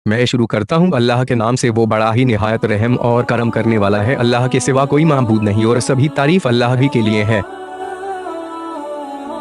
मैं शुरू करता हूँ अल्लाह के नाम से, वो बड़ा ही निहायत रहम और करम करने वाला है। अल्लाह के सिवा कोई माबूद नहीं और सभी तारीफ अल्लाह ही के लिए है।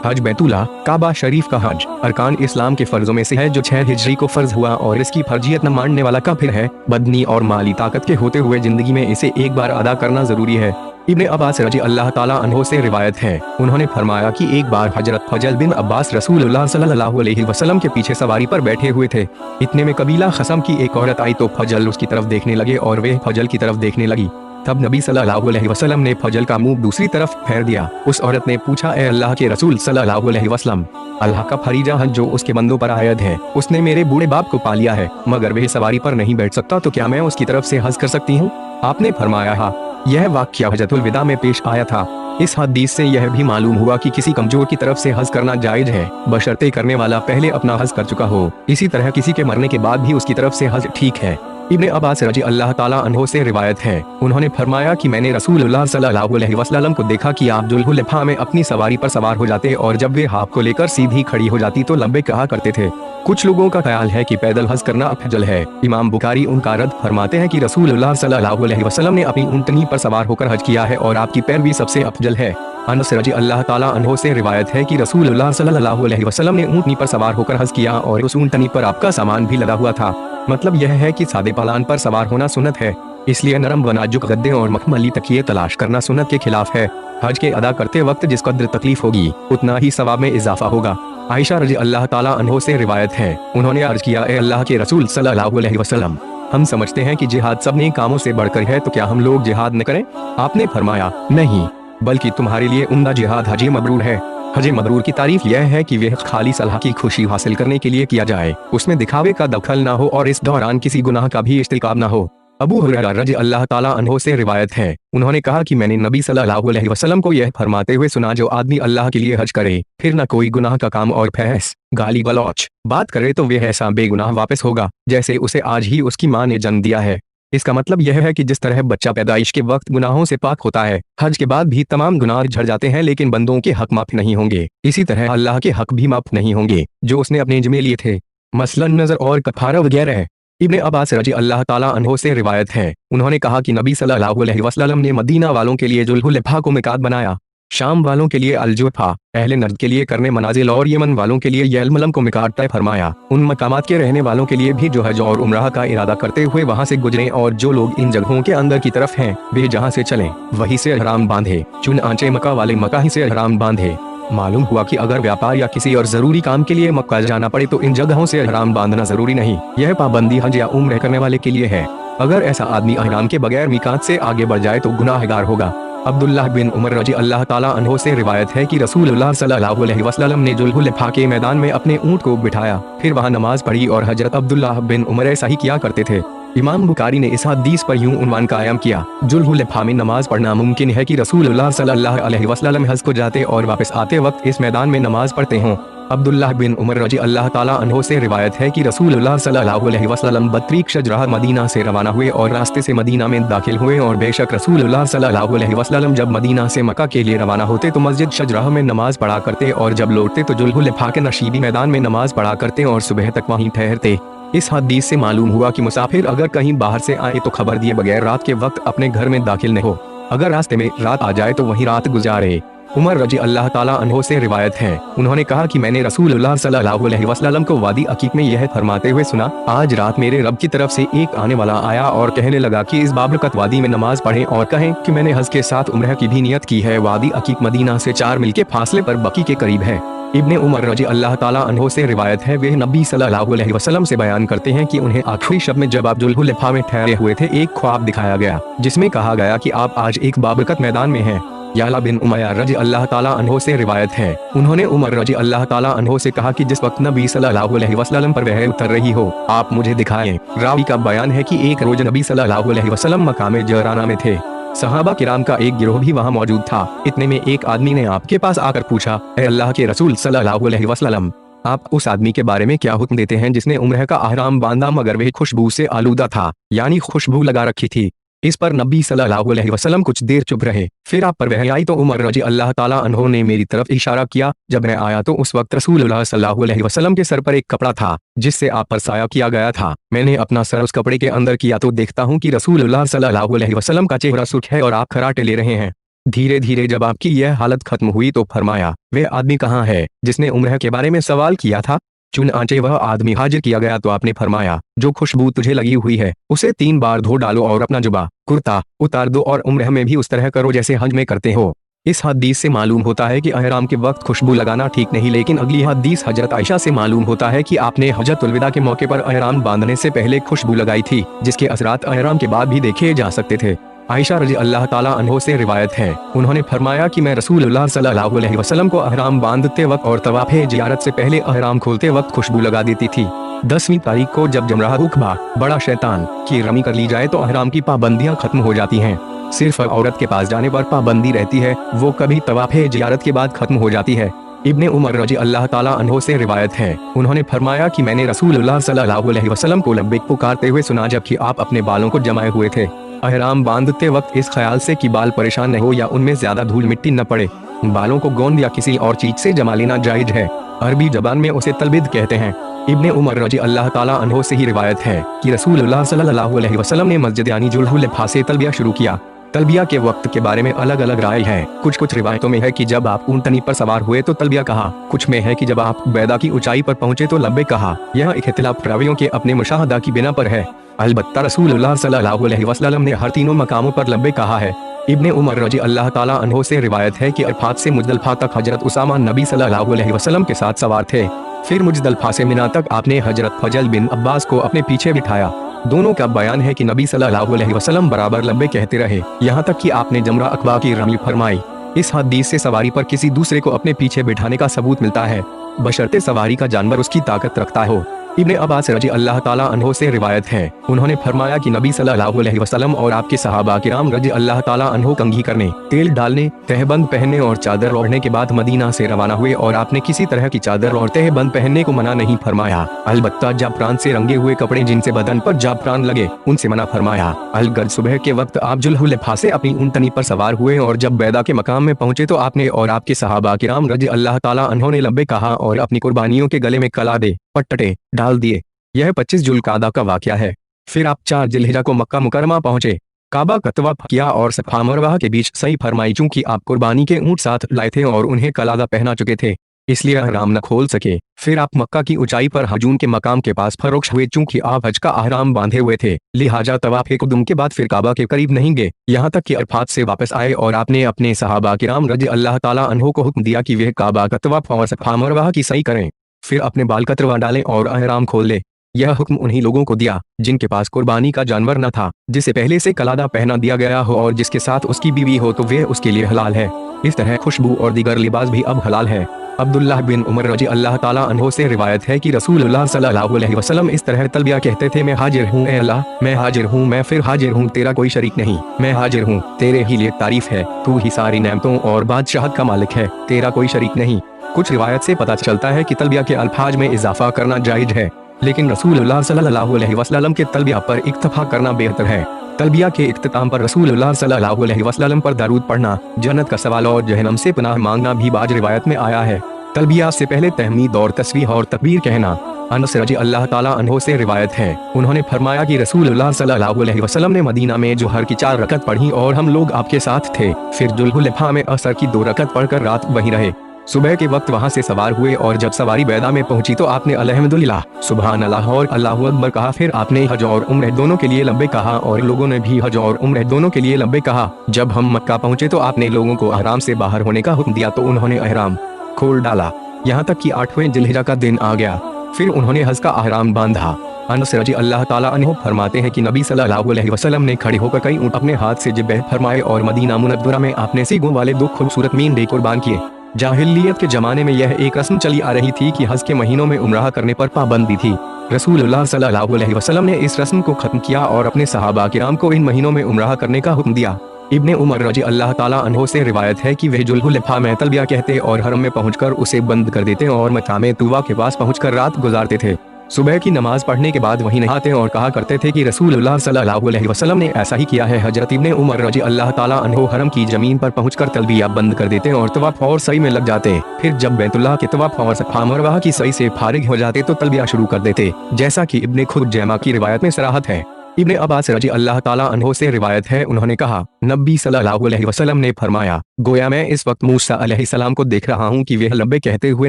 हज बैतुल्लाह काबा शरीफ का हज अरकान इस्लाम के फर्जों में से है, जो 6 हिजरी को फर्ज हुआ और इसकी फर्जियत न मानने वाला काफिर है। बदनी और माली ताकत के होते हुए जिंदगी में इसे एक बार अदा करना जरूरी है। इब्ने अब्बास रजी अल्लाह ताला अन्हो से रिवायत है, उन्होंने फरमाया कि एक बार हजरत फजल बिन अब्बास रसूलुल्लाह सल्लल्लाहु अलैहि वसल्लम के पीछे सवारी पर बैठे हुए थे। इतने में कबीला खसम की एक औरत आई तो फजल उसकी तरफ देखने लगे और वे फजल की तरफ देखने लगी। तब नबी सल्लल्लाहु अलैहि वसल्लम ने फजल का मुंह दूसरी तरफ फेर दिया। उस औरत ने पूछा, ए अल्लाह के रसूल सल्लल्लाहु अलैहि वसल्लम, अल्लाह का फरीजा हज जो उसके बंदों पर आयद है, उसने मेरे बूढ़े बाप को पा लिया है मगर वह सवारी पर नहीं बैठ सकता, तो क्या मैं उसकी तरफ से हज कर सकती हूँ? आपने फरमाया हाँ। यह वाक़या हजतुल विदा में पेश आया था। इस हदीस से यह भी मालूम हुआ कि किसी कमजोर की तरफ से हज करना जायज है, बशर्ते करने वाला पहले अपना हज कर चुका हो। इसी तरह किसी के मरने के बाद भी उसकी तरफ से हज ठीक है। इब्ने अब्बास रजी अल्लाह ताला अन्हो से रिवायत है, उन्होंने फरमाया कि मैंने रसूलुल्लाह सल्लल्लाहु अलैहि वसल्लम को देखा कि आप जुल्हुलैफा में अपनी सवारी पर सवार हो जाते और जब वे हाथ को लेकर सीधी खड़ी हो जाती तो लब्बैक कहा करते थे। कुछ लोगों का ख्याल है कि पैदल हज करना अफजल है। इमाम बुखारी उनका रद्द फरमाते हैं कि रसूलुल्लाह सल्लल्लाहु अलैहि वसल्लम ने अपनी ऊँटनी पर सवार होकर हज किया है और आपकी पैरवी सबसे अफजल है। अनस रजी अल्लाह ताला अन्हो से रिवायत है कि रसूलुल्लाह सल्लल्लाहु अलैहि वसल्लम ने ऊँटनी पर सवार होकर हज किया और उस ऊँटनी पर आपका सामान भी लदा हुआ था। मतलब यह है कि सादे पालान पर सवार होना सुन्नत है, इसलिए नरम व नाजुक गद्दे और मखमली तकिए तलाश करना सुन्नत के खिलाफ है। हज के अदा करते वक्त जिस कदर तकलीफ होगी उतना ही सवाब में इजाफा होगा। आयशा रजी अल्लाह ताला अन्हो से रिवायत है, उन्होंने अर्ज किया, ए अल्लाह के रसूल सल्लल्लाहु अलैहि वसल्लम, हम समझते हैं कि जिहाद सब नेक कामों से बढ़कर है, तो क्या हम लोग जिहाद न करें? आपने फरमाया, नहीं, बल्कि तुम्हारे लिए उम्दा जिहाद हज मबरूर है। हज मबरूर की तारीफ यह है कि वह खाली सलाह की खुशी हासिल करने के लिए किया जाए, उसमें दिखावे का दखल ना हो और इस दौरान किसी गुनाह का भी इस्तिकाब ना हो। अबू हुरैरा रज़ी अल्लाह ताला अन्हो से रिवायत है, उन्होंने कहा कि मैंने नबी सल्लल्लाहु अलैहि वसल्लम को यह फरमाते हुए सुना, जो आदमी अल्लाह के लिए हज करे फिर न कोई गुनाह का काम और फहश गाली गलौच बात करे तो वह ऐसा बेगुनाह वापस होगा जैसे उसे आज ही उसकी माँ ने जन्म दिया है। इसका मतलब यह है कि जिस तरह बच्चा पैदाइश के वक्त गुनाहों से पाक होता है, हज के बाद भी तमाम गुनाह झड़ जाते हैं लेकिन बंदों के हक माफ नहीं होंगे, इसी तरह अल्लाह के हक भी माफ नहीं होंगे जो उसने अपने जिम्मे लिए थे, मसलन नजर और कफारा वगैरह। इब्ने अब्बास रजी अल्लाह ताला अन्हो से रिवायत है, उन्होंने कहा कि नबी सल्लल्लाहु अलैहि वसल्लम ने मदीना वालों के लिए जुल्हुलैफा को मिकात बनाया, शाम वालों के लिए अल-जुहफा, अहले नजद के लिए करने मनाजिल और यमन वालों के लिए यलमलम को मिकात तय फरमाया। उन मकामात के रहने वालों के लिए भी जो हज और उम्राह का इरादा करते हुए वहां से गुजरें और जो लोग इन जगहों के अंदर की तरफ हैं वे जहां से चलें वहीं से ihram बांधे, चुन आंचे मक्का वाले मक्का ही से ihram बांधे। मालूम हुआ कि अगर व्यापार या किसी और जरूरी काम के लिए मक्का जाना पड़े तो इन जगहों से ihram बांधना जरूरी नहीं, यह पाबंदी हज या उम्र करने वाले के लिए है। अगर ऐसा आदमी ihram के बगैर मिकात से आगे बढ़ जाए तो गुनाहगार होगा। अब्दुल्लाह बिन उमर रजी अल्लाह ताला अन्हो से रिवायत है कि रसूलुल्लाह सल्लल्लाहु अलैहि वसल्लम ने जुल्हुलैफा के मैदान में अपने ऊंट को बिठाया, फिर वहां नमाज पढ़ी और हजरत अब्दुल्लाह बिन उमर ऐसा ही किया करते थे। इमाम बुखारी ने इस हदीस पर यूं उन्वान कायम किया, जुल्हुलैफा में नमाज पढ़ना मुमकिन है कि रसूलुल्लाह सल्लल्लाहु अलैहि वसल्लम हज को जाते और वापस आते वक्त इस मैदान में नमाज पढ़ते हों। अब्दुल्लाह बिन उमर रजी अल्लाह ताला अन्हो से रिवायत है कि रसूलुल्लाह सल्लल्लाहु अलैहि वसल्लम बत्रीक शजराह मदीना से रवाना हुए और रास्ते से मदीना में दाखिल हुए, और बेशक रसूलुल्लाह सल्लल्लाहु अलैहि वसल्लम जब मदीना से मक्का के लिए रवाना होते तो मस्जिद शजराह में नमाज पढ़ा करते और जब लौटते तो जुल्हुलैफा के नशीबी मैदान में नमाज पढ़ा करते और सुबह तक वहीं ठहरते। इस हदीस से मालूम हुआ कि मुसाफिर अगर कहीं बाहर से आए तो खबर दिए बगैर रात के वक्त अपने घर में दाखिल न हो, अगर रास्ते में रात आ जाए तो वहीं रात गुजारे। उमर रजी अल्लाह ताला अन्हो से रिवायत है, उन्होंने कहा कि मैंने रसूलुल्लाह सल्लल्लाहु अलैहि वसल्लम को वादी अकीक में यह फरमाते हुए सुना, आज रात मेरे रब की तरफ से एक आने वाला आया और कहने लगा कि इस बाबरकत वादी में नमाज पढ़ें और कहें कि मैंने हज के साथ उम्रह की भी नियत की है। वादी अकीक मदीना से 4 मील के फासले पर बकी के करीब है। इब्ने उमर रजी अल्लाह ताला अन्हो से रिवायत है, वे नबी सल्लल्लाहु अलैहि वसल्लम से बयान करते हैं कि उन्हें आखिरी शब में जब आप जुल्हुलैफा में ठहरे हुए थे एक ख्वाब दिखाया गया जिसमें कहा गया कि आप आज एक बाबरकत मैदान में हैं। याला बिन उमैया रजी अल्लाह ताला अन्हो से रिवायत है, उन्होंने उमर रजी अल्लाह ताला अन्हो से कहा कि जिस वक्त नबी सल्लल्लाहु अलैहि वसल्लम पर वह उतर रही हो आप मुझे दिखाएं। रावी का बयान है कि एक रोज नबी सल्लल्लाहु अलैहि वसल्लम मकामे जराना में थे, सहाबा किराम का एक गिरोह भी वहाँ मौजूद था। इतने में एक आदमी ने आपके पास आकर पूछा, ए अल्लाह के रसूल सल्लल्लाहु अलैहि वसल्लम, आप उस आदमी के बारे में क्या हुक्म देते हैं जिसने उम्रह का ihram बांधा मगर वह खुशबू से आलूदा था, यानी खुशबू लगा रखी थी। इस पर नबी सल्लल्लाहु अलैहि वसल्लम कुछ देर चुप रहे। फिर आप पर वहई आई तो उमर रजी अल्लाह ताला अन्हो ने मेरी तरफ इशारा किया। जब मैं आया तो उस वक्त रसूलुल्लाह सल्लल्लाहु अलैहि वसल्लम के सर पर एक कपड़ा था जिससे आप पर साया किया गया था। मैंने अपना सर उस कपड़े के अंदर किया तो देखता हूँ कि रसूलुल्लाह सल्लल्लाहु अलैहि वसल्लम का चेहरा सुर्ख है और आप खराटे ले रहे हैं। धीरे धीरे जब आपकी यह हालत खत्म हुई तो फरमाया, वह आदमी कहाँ है जिसने उम्र के बारे में सवाल किया था? चुनांचे वह आदमी हाजिर किया गया तो आपने फरमाया, जो खुशबू तुझे लगी हुई है उसे 3 बार धो डालो और अपना जुबा कुर्ता उतार दो और उम्र में भी उस तरह करो जैसे हज में करते हो। इस हदीस से मालूम होता है कि अहराम के वक्त खुशबू लगाना ठीक नहीं, लेकिन अगली हदीस हजरत आयशा से मालूम होता है कि आपने हजतुल विदा के मौके पर अहराम बांधने से पहले खुशबू लगाई थी, जिसके असरात अहराम के बाद भी देखे जा सकते थे। आयशा रजी अल्लाह ताला अन्हो से रिवायत है, उन्होंने फरमाया कि मैं रसूलुल्लाह सल्लल्लाहु अलैहि वसल्लम को अहराम बांधते वक्त और तवाफ़े ज़ियारत से पहले अहराम खोलते वक्त खुशबू लगा देती थी। 10वीं तारीख को जब जमराह उक़बा बड़ा शैतान की रमी कर ली जाए तो अहराम की पाबंदियां खत्म हो जाती हैं। सिर्फ औरत के पास जाने पर पाबंदी रहती है, वो कभी तवाफ़े ज़ियारत के बाद खत्म हो जाती है। इब्ने उमर रजी अल्लाह ताला अन्हो से रिवायत है, उन्होंने फरमाया कि मैंने रसूलुल्लाह सल्लल्लाहु अलैहि वसल्लम को लब्बैक पुकारते हुए सुना जबकि आप अपने बालों को जमाए हुए थे। अहराम बांधते वक्त इस ख्याल से कि बाल परेशान न हो या उनमें ज्यादा धूल मिट्टी न पड़े, बालों को गोंद या किसी और चीज से जमा लेना जायज है। अरबी जबान में उसे तलबिद कहते हैं। इब्ने उमर रजी अल्लाह ताला अन्हो से ही रिवायत है कि रसूलुल्लाह सल्लल्लाहु अलैहि वसल्लम ने मस्जिद यानी जुल्हुलैफा से तलबिया शुरू किया। तलबिया के वक्त के बारे में अलग अलग राय है। कुछ रिवायतों में है कि जब आप ऊंटनी पर सवार हुए तो तलबिया कहा, कुछ में है कि जब आप बैदा की ऊंचाई पर पहुंचे तो लब्बैक कहा। यह इख्तिलाफ रावियों के अपने मुशाहदा की बिना पर है। अलबत्ता रसूलुल्लाह सल्लल्लाहु अलैहि वसल्लम ने हर तीनों मकामों पर लब्बैक कहा है। इब्ने उमर रजी अल्लाह ताला अन्हो से रिवायत है कि अरफात से मुजदलफा तक हजरत उसामा नबी सल्लल्लाहु अलैहि वसल्लम के साथ सवार थे। फिर मुजदलफा से मिना तक आपने हजरत फजल बिन अब्बास को अपने पीछे बिठाया। दोनों का बयान है कि नबी सल्लल्लाहु अलैहि वसल्लम बराबर लब्बैक कहते रहे, यहाँ तक कि आपने जमरा अक़बा की रमी फरमाई। इस हदीस से सवारी पर किसी दूसरे को अपने पीछे बिठाने का सबूत मिलता है, बशर्ते सवारी का जानवर उसकी ताकत रखता हो। इब्ने अब्बास रजी अल्लाह ताला अन्हो से रिवायत है, उन्होंने फरमाया कि नबी सल्लल्लाहु अलैहि वसल्लम और आपके सहाबा किराम रजी अल्लाह ताला अन्हो कंघी करने, तेल डालने, तहबंद पहनने और चादर ओढ़ने के बाद मदीना से रवाना हुए और आपने किसी तरह की चादर और तहबंद पहनने को मना नहीं फरमाया। अलबत्ता जाफरान से रंगे हुए कपड़े जिनसे बदन पर जाफरान लगे उनसे मना फरमाया। अलगद सुबह के वक्त आप जुल्हुलैफा से अपनी ऊंटनी पर सवार हुए और जब बैदा के मकाम में पहुंचे तो आपने और आपके सहाबा किराम रजी अल्लाह ताला अन्हो ने लब्बैक कहा और अपनी कुर्बानियों के गले में कलादे पट्टे डाल दिए। यह 25 जुल्कादा का वाक़या है। फिर आप 4 जिलहिजा को मक्का मुकरमा पहुंचे, काबा का तवाफ किया और सफा मरवा के बीच सही फरमाई। चूंकि आप कुर्बानी के ऊंट साथ लाए थे और उन्हें कलादा पहना चुके थे, इसलिए अहराम न खोल सके। फिर आप मक्का की ऊंचाई पर हजून के मकाम के पास फरोख्त हुए। चूंकि आप हज का अहराम बांधे हुए थे, लिहाजा तवाफ़े कुदुम के बाद फिर काबा के करीब नहीं गए, यहाँ तक कि अरफात से वापस आए और आपने अपने सहाबा किराम रजी अल्लाह ताला अन्हो को हुक्म दिया कि वह काबा का तवाफ और सफा मरवा की सही करें। फिर अपने बाल कतरवा डालें और अहराम खोल ले। यह हुक्म उन्हीं लोगों को दिया जिनके पास कुर्बानी का जानवर न था, जिसे पहले से कलादा पहना दिया गया हो और जिसके साथ उसकी बीवी हो तो वह उसके लिए हलाल है। इस तरह खुशबू और दीगर लिबास भी अब हलाल है। अब्दुल्लाह बिन उमर रजी अल्लाह ताला अन्हो से रिवायत है कि रसूलुल्लाह सल्लल्लाहु अलैहि वसल्लम इस तरह तलबिया कहते थे, मैं हाजिर हूँ ए अल्लाह, मैं हाजिर हूँ, मैं फिर हाजिर हूँ, तेरा कोई शरीक नहीं, मैं हाजिर हूँ, तेरे ही लिए तारीफ है, तू ही सारी नेमतों और बादशाहत का मालिक है, तेरा कोई शरीक नहीं। कुछ रिवायत से पता चलता है कि तलबिया के अल्फाज में इजाफा करना जायज है, लेकिन रसूलुल्लाह सल्लल्लाहु अलैहि वसल्लम के तलबिया पर इक्तफा करना बेहतर है। तलबिया के इख्तिताम पर रसूलुल्लाह सल्लल्लाहु अलैहि वसल्लम पर दरूद पढ़ना, जन्नत का सवाल और जहन्नम से पनाह मांगना भी बाज रिवायत में आया है। तलबिया से पहले तहमीद और तस्बीह और तकबीर कहना। अनस रजी अल्लाह ताला अन्हो से रिवायत है, उन्होंने फरमाया कि रसूलुल्लाह सल्लल्लाहु अलैहि वसल्लम ने मदीना में जोहर की 4 रकत पढ़ी और हम लोग आपके साथ थे। फिर जुल्हुलैफा में असर की 2 रकत पढ़कर रात वहीं रहे। सुबह के वक्त वहां से सवार हुए और जब सवारी बैदा में पहुंची तो आपने अल्हम्दुलिल्लाह, सुबहान अल्लाह और अल्लाहु अकबर कहा। फिर आपने हज और उम्र दोनों के लिए लब्बैक कहा और लोगों ने भी हज और उम्र दोनों के लिए लब्बैक कहा। जब हम मक्का पहुंचे तो आपने लोगों को अहराम से बाहर होने का हुक्म दिया तो उन्होंने अहराम खोल डाला, यहाँ तक कि 8वें जिलहिजा का दिन आ गया। फिर उन्होंने हज का अहराम बांधा। अनस रजी अल्लाह ताला अन्हु फरमाते हैं कि नबी सल्लल्लाहु अलैहि वसल्लम ने खड़े होकर कई ऊँट अपने हाथ से ज़िब्ह फरमाए और मदीना मुनव्वरा में आपने सींगों वाले 2 खूबसूरत मींढे कुर्बान किए। जाहिलियत के जमाने में यह एक रस्म चली आ रही थी कि हज के महीनों में उम्राह करने पर पाबंदी थी। रसूलुल्लाह सल्लल्लाहु अलैहि वसल्लम ने इस रस्म को खत्म किया और अपने सहाबा किराम को इन महीनों में उम्राह करने का हुक्म दिया। इब्ने उमर रजी अल्लाह ताला अन्हो से रिवायत है कि वह जुल्हुलैफा में तलबिया कहते और हरम में पहुंचकर उसे बंद कर देते और मकाम तुवा के पास पहुंचकर रात गुजारते थे। सुबह की नमाज पढ़ने के बाद वहीं नहाते और कहा करते थे कि रसूलुल्लाह सल्लल्लाहु अलैहि वसल्लम ने ऐसा ही किया है। हजरत इब्ने उमर रजी अल्लाह ताला अन्हो हरम की जमीन पर पहुंचकर तलबिया बंद कर देते और तवाफ और सई में लग जाते। फिर जब बैतुल्लाह के तवाफ और सफा मरवा की सई से फारिग हो जाते तो तलबिया शुरू कर देते, जैसा कि इब्ने खुजैमा की रिवायत में सराहत है। इब्ने अब्बास रजी अल्लाह ताला अन्हो से रिवायत है, उन्होंने कहा, नबी सल्लल्लाहु अलैहि वसल्लम ने फरमाया, गोया मैं इस वक्त मूसा अलैहिस्सलाम को देख रहा हूँ कि वे लब्बे कहते हुए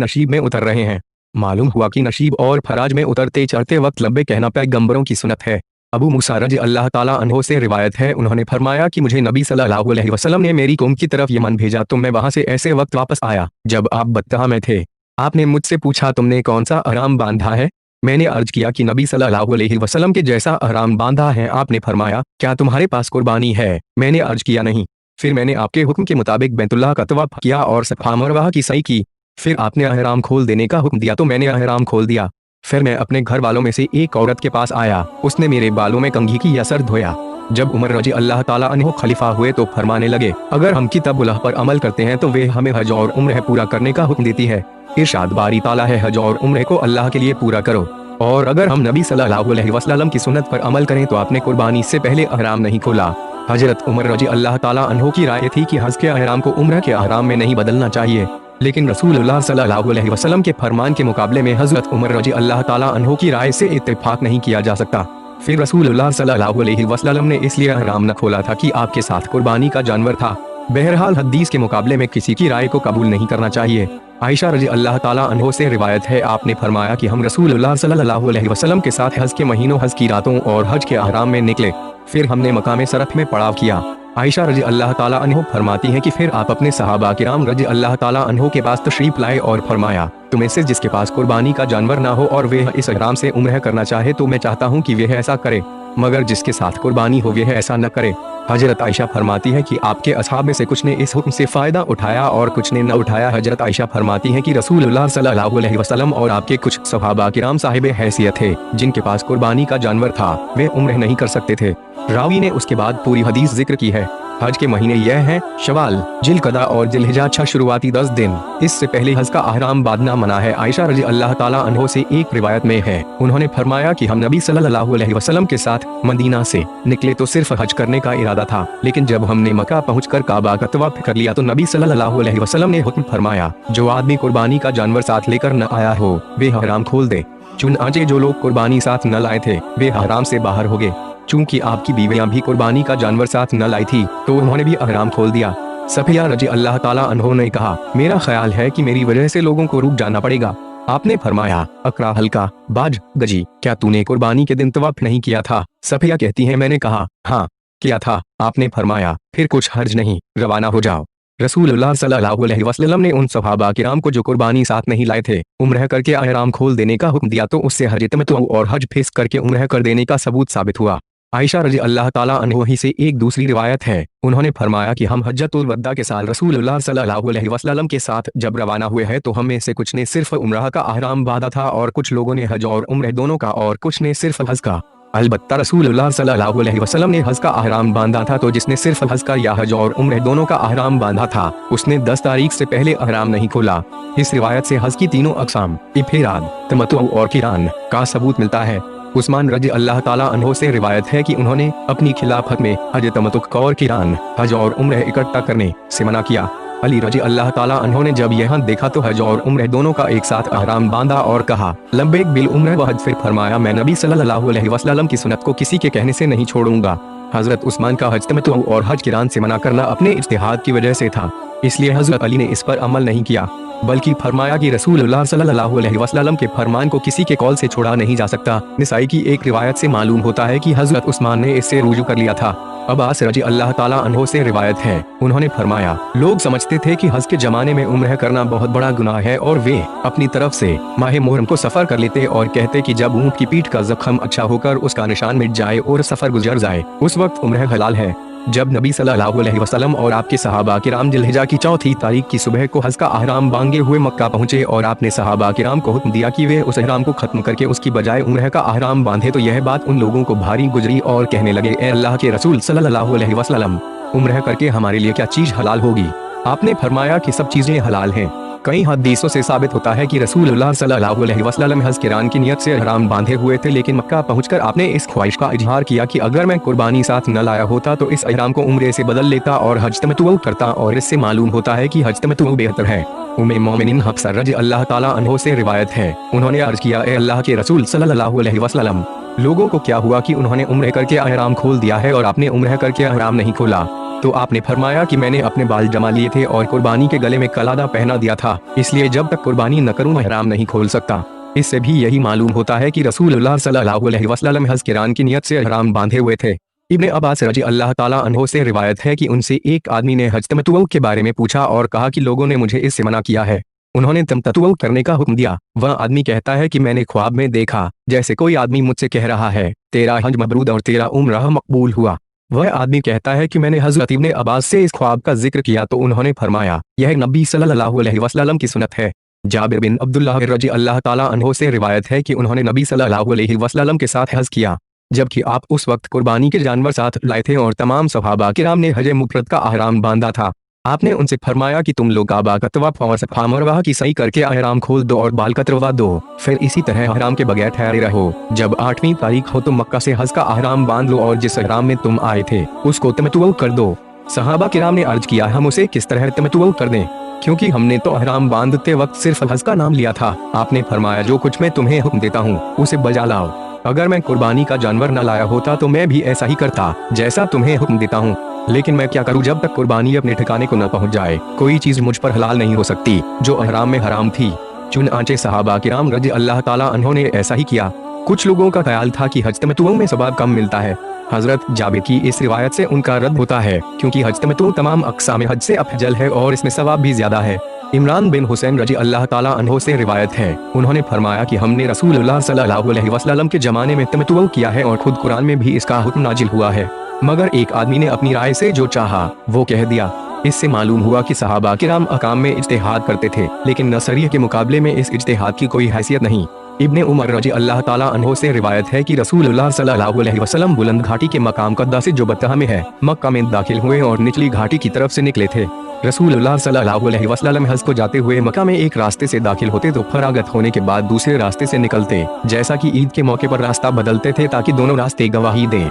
नशीब में उतर रहे हैं। मालूम हुआ कि नशीब और फराज में उतरते चढ़ते वक्त लब्बे कहना पैगंबरों की सुन्नत है। अबू मूसा रजी अल्लाह ताला अन्हो से रिवायत है, उन्होंने फरमाया कि मुझे नबी सल्लल्लाहु अलैहि वसल्लम ने मेरी कौम की तरफ यमन भेजा तो मैं वहां से ऐसे वक्त वापस आया जब आप बत्तहा में थे। आपने मुझसे पूछा, तुमने कौन सा अहराम बांधा है? मैंने अर्ज किया कि नबी सल्लल्लाहु अलैहि वसल्लम के जैसा अहराम बांधा है। आपने फरमाया, क्या तुम्हारे पास कुर्बानी है? मैंने अर्ज किया, नहीं। फिर मैंने आपके हुक्म के मुताबिक बैतुल्लाह का तवाफ किया और सफा मरवा की सई की। फिर आपने अहराम खोल देने का हुक्म दिया तो मैंने अहराम खोल दिया। फिर मैं अपने घर वालों में से एक औरत के पास आया, उसने मेरे बालों में कंघी की या सर धोया। जब उमर रजी अल्लाह ताला अन्हो खलीफा हुए तो फरमाने लगे, अगर हम किताबुल्लाह पर अमल करते हैं तो वे हमें हज और उम्र पूरा करने का हुक्म देती है। इरशाद बारी ताला है, हज और उम्र को अल्लाह के लिए पूरा करो। और अगर हम नबी सल्लल्लाहु अलैहि वसल्लम की सुन्नत पर अमल करें तो आपने कुर्बानी से पहले अहराम नहीं खोला। हजरत उमर रजी अल्लाह ताला अन्हो की राय थी कि हज के अहराम को उम्र के अहराम में नहीं बदलना चाहिए, लेकिन रसूलुल्लाह सल्लल्लाहु अलैहि वसल्लम के फरमान के मुकाबले में हजरत उमर रजी अल्लाह ताला अन्हो की राय से इत्तेफाक नहीं किया जा सकता। फिर रसूलुल्लाह सल्लल्लाहु अलैहि वसल्लम ने इसलिए अहराम न खोला था कि आपके साथ कुर्बानी का जानवर था। बहरहाल हदीस के मुकाबले में किसी की राय को कबूल नहीं करना चाहिए। आयशा रजी अल्लाह ताला अन्हो से रिवायत है, आपने फरमाया कि हम रसूलुल्लाह सल्लल्लाहु अलैहि वसल्लम के साथ हज के महीनों, हज की रातों और हज के अहराम में निकले। फिर हमने मकाम सरफ में पड़ाव किया। आयशा रजी अल्लाह ताला अन्हो फरमाती हैं कि फिर आप अपने सहाबा किराम रजी अल्लाह ताला अन्हो के पास तशरीफ लाए और फरमाया, तुम से जिसके पास कुर्बानी का जानवर ना हो और वे इस अहराम से उम्रह करना चाहे तो मैं चाहता हूँ कि वे ऐसा करे, मगर जिसके साथ कुर्बानी हो वे ऐसा न करे। हजरत आयशा फरमाती है कि आपके असहाब में से कुछ ने इस हुक्म से फायदा उठाया और कुछ ने न उठाया। हजरत आयशा फरमाती हैं कि रसूलुल्लाह सल्लल्लाहु अलैहि वसल्लम और आपके कुछ सहाबा किराम साहिब हैसियत थे जिनके पास कुर्बानी का जानवर था, वे उम्रह नहीं कर सकते थे। रावी ने उसके बाद पूरी हदीस जिक्र की है। हज के महीने यह हैं शवाल, जिलकदा और जिलहिजा, 6 शुरुआती 10 दिन। इससे पहले हज का अहराम बांधना मना है। आयशा रजी अल्लाह ताला अन्हो से एक रिवायत में है, उन्होंने फरमाया कि हम नबी सल्लल्लाहु अलैहि वसल्लम के साथ मदीना से निकले तो सिर्फ हज करने का इरादा था, लेकिन जब हमने मक्का पहुंचकर काबा का तवाफ कर लिया तो नबी सल्लल्लाहु अलैहि वसल्लम ने हुक्म फरमाया, जो आदमी कुर्बानी का जानवर साथ लेकर न आया हो वे अहराम खोल दे। चुनांचे जो लोग कुर्बानी साथ न लाए थे वे अहराम से बाहर हो गए। चूंकि आपकी बीवियां भी कुर्बानी का जानवर साथ न लाई थी तो उन्होंने भी अहराम खोल दिया। सफिया रजी अल्लाह ताला अन्हो ने कहा, मेरा ख्याल है कि मेरी वजह से लोगों को रुक जाना पड़ेगा। आपने फरमाया, अकरा हल्का बाज गजी, क्या तूने कुर्बानी के दिन तवाफ नहीं किया था? सफिया कहती है, मैंने कहा हाँ किया था। आपने फरमाया, फिर कुछ हर्ज नहीं, रवाना हो जाओ। रसूलुल्लाह सल्लल्लाहु अलैहि वसल्लम ने उन सहाबा किराम को जो कुर्बानी साथ नहीं लाए थे उम्रह करके अहराम खोल देने का हुक्म दिया तो उससे हज तमत्तु और हज फेस करके उम्रह कर देने का सबूत साबित हुआ। आयशा रजी अल्लाह ताला अन्हो ही से एक दूसरी रिवायत है, उन्होंने फरमाया कि हम हज्जतुल वद्दा के साल रसूलुल्लाह सल्लल्लाहु अलैहि वसल्लम के साथ जब रवाना हुए हैं तो हम में से कुछ ने सिर्फ उम्रह का अहराम बांधा था और कुछ लोगों ने हज और उम्रह दोनों का और कुछ ने सिर्फ हज का। अलबत्ता रसूलुल्लाह सल्लल्लाहु अलैहि वसल्लम ने हज का अहराम बांधा था, तो जिसने सिर्फ हज का या हज और उम्रह दोनों का अहराम बांधा था उसने 10 तारीख से पहले अहराम नहीं खोला। इस रिवायत से हज की तीनों अक़साम इफ़राद, तमत्तु और क़िरान का सबूत मिलता है। उस्मान रजी अल्लाह ताला अन्हो से रिवायत है कि उन्होंने अपनी खिलाफत में हज तमत्तु और क़िरान, हज और उम्रह इकट्ठा करने से मना किया। अली रजी अल्लाह ताला अन्हो ने जब यह देखा तो हज और उम्रह दोनों का एक साथ अहराम बांधा और कहा, लब्बैक बिल उम्रह व हज। फिर फरमाया, मैं नबी सल्लल्लाहु अलैहि वसल्लम की सुन्नत को किसी के कहने से नहीं छोड़ूंगा। हजरत उस्मान का हज तमत्तु और हज क़िरान से मना करना अपने इज्तिहाद की वजह से था, इसलिए हजरत अली ने इस पर अमल नहीं किया, बल्कि फरमाया कि रसूलुल्लाह सल्लल्लाहु अलैहि वसल्लम के फरमान को किसी के कौल से छोड़ा नहीं जा सकता। निसाई की एक रिवायत से मालूम होता है कि हजरत उस्मान ने इससे रुजू कर लिया था। अब्बास रजी अल्लाह ताला अन्हो से रिवायत है, उन्होंने फरमाया, लोग समझते थे कि हज के जमाने में उम्रह करना बहुत बड़ा गुनाह है और वे अपनी तरफ से माह मुहर्रम को सफर कर लेते और कहते कि जब ऊंट की पीठ का जख्म अच्छा होकर उसका निशान मिट जाए और सफर गुजर जाए उस वक्त उम्रह हलाल है। जब नबी सल्लल्लाहु अलैहि वसल्लम और आपके सहाबा किराम जिलहिजा की 4 तारीख की सुबह को हज का अहराम बांधे हुए मक्का पहुंचे और आपने सहाबा किराम को हुक्म दिया कि वे उस अहराम को खत्म करके उसकी बजाय उम्रह का अहराम बांधे तो यह बात उन लोगों को भारी गुजरी और कहने लगे, ए अल्लाह के रसूल सल्लल्लाहु अलैहि वसल्लम, उम्रह करके हमारे लिए क्या चीज हलाल होगी? आपने फरमाया कि सब चीजें हलाल हैं। कई हदीसों से साबित होता है कि रसूलुल्लाह सल्लल्लाहु अलैहि वसल्लम हज किरान की नियत से इहराम बांधे हुए थे, लेकिन मक्का पहुंचकर आपने इस ख्वाहिश का इजहार किया कि अगर मैं कुर्बानी साथ न लाया होता तो इस इहराम को उम्रे से बदल लेता और हज तमत्तु करता, और इससे मालूम होता है कि हज तमत्तु बेहतर है। उम्मे मोमिनीन हफ्सा रज़ी अल्लाह ताला अन्हा से रिवायत है, उन्होंने अर्ज किया, ए अल्लाह के रसूल सल्लल्लाहु अलैहि वसल्लम, लोगों को क्या हुआ कि उन्होंने उम्रे करके इहराम खोल दिया है और आपने उम्रे करके इहराम नहीं खोला। तो आपने फरमाया कि मैंने अपने बाल जमा लिए थे और कुर्बानी के गले में कलादा पहना दिया था, इसलिए जब तक कुर्बानी न करूं इहराम नहीं खोल सकता। इससे भी यही मालूम होता है कि रसूलुल्लाह सल्लल्लाहु अलैहि वसल्लम हज किरान की नियत से इहराम बांधे हुए थे। इब्ने अब्बास रज़ी अल्लाह ताला अन्हो से रिवायत है कि उनसे एक आदमी ने हज तमत्तु के बारे में पूछा और कहा कि लोगों ने मुझे इससे मना किया है, उन्होंने तमत्तु करने का हुक्म दिया। वह आदमी कहता है कि मैंने ख्वाब में देखा जैसे कोई आदमी मुझसे कह रहा है, तेरा हज मबरूर और तेरा उम्रा मकबूल हुआ। वह आदमी कहता है कि मैंने हज़रत इब्ने अब्बास से इस ख्वाब का जिक्र किया तो उन्होंने फरमाया, यह नबी सल्लल्लाहु अलैहि वसल्लम की सुन्नत है। जाबिर बिन अब्दुल्लाह रज़ी अल्लाह ताला अन्हो से रिवायत है कि उन्होंने नबी सल्लल्लाहु अलैहि वसल्लम के साथ हज किया, जबकि आप उस वक्त कुर्बानी के जानवर साथ लाए थे और तमाम सहाबा किराम ने हज मुफरद का इहराम बांधा था। आपने उनसे फरमाया कि तुम लोग काबा का तवाफ और सफा मरवा की सही करके इहराम खोल दो और बाल कतरवा दो, फिर इसी तरह इहराम के बगैर ठहरे रहो। जब 8वीं तारीख हो तो मक्का से हज का इहराम बांध लो और जिस इहराम में तुम आए थे उसको तमत्तु कर दो। सहाबा किराम ने अर्ज किया, हम उसे किस तरह तमत्तु कर दें, क्योंकि हमने तो इहराम बांधते वक्त सिर्फ हज का नाम लिया था। आपने फरमाया, जो कुछ मैं तुम्हें हुक्म देता हूँ उसे बजा लाओ। अगर मैं कुर्बानी का जानवर न लाया होता तो मैं भी ऐसा ही करता जैसा तुम्हें हुक्म देता हूँ, लेकिन मैं क्या करूँ, जब तक कुर्बानी अपने ठिकाने को न पहुँच जाए कोई चीज मुझ पर हलाल नहीं हो सकती जो इहराम में हराम थी। चुनांचे सहाबा किराम रज़ी अल्लाह ताला अन्हों ने ऐसा ही किया। कुछ लोगों का ख्याल था कि हज तमत्तु में सवाब कम मिलता है। हजरत जाबिर की इस रिवायत से उनका रद्द होता है, क्योंकि हज तमत्तु तमाम अक़साम हज से अफजल है और इसमें सवाब भी ज्यादा है। इमरान बिन हुसैन रज़ी अल्लाह ताला अन्हो से रिवायत है, उन्होंने फरमाया कि हमने रसूलुल्लाह सल्लल्लाहु अलैहि वसल्लम के जमाने में तमत्तु किया है और खुद कुरान में भी इसका हुक्म नाजिल हुआ है, मगर एक आदमी ने अपनी राय से जो चाहा वो कह दिया। इससे मालूम हुआ कि सहाबा किराम अकाम में इज्तिहाद करते थे, लेकिन नसरिया के मुकाबले में इस इज्तिहाद की कोई हैसियत नहीं। इब्ने उमर रज़ी अल्लाह ताला अन्हो से रिवायत है कि रसूलुल्लाह सल्लल्लाहु अलैहि वसल्लम बुलंद घाटी के मकाम कद्दा से जो बत्तह में है मक्का में दाखिल हुए और निचली घाटी की तरफ से निकले थे। रसूलुल्लाह सल्लल्लाहु अलैहि वसल्लम हज को जाते हुए मक्का में एक रास्ते से दाखिल होते तो फरागत होने के बाद दूसरे रास्ते से निकलते, जैसा कि ईद के मौके पर रास्ता बदलते थे ताकि दोनों रास्ते गवाही दें।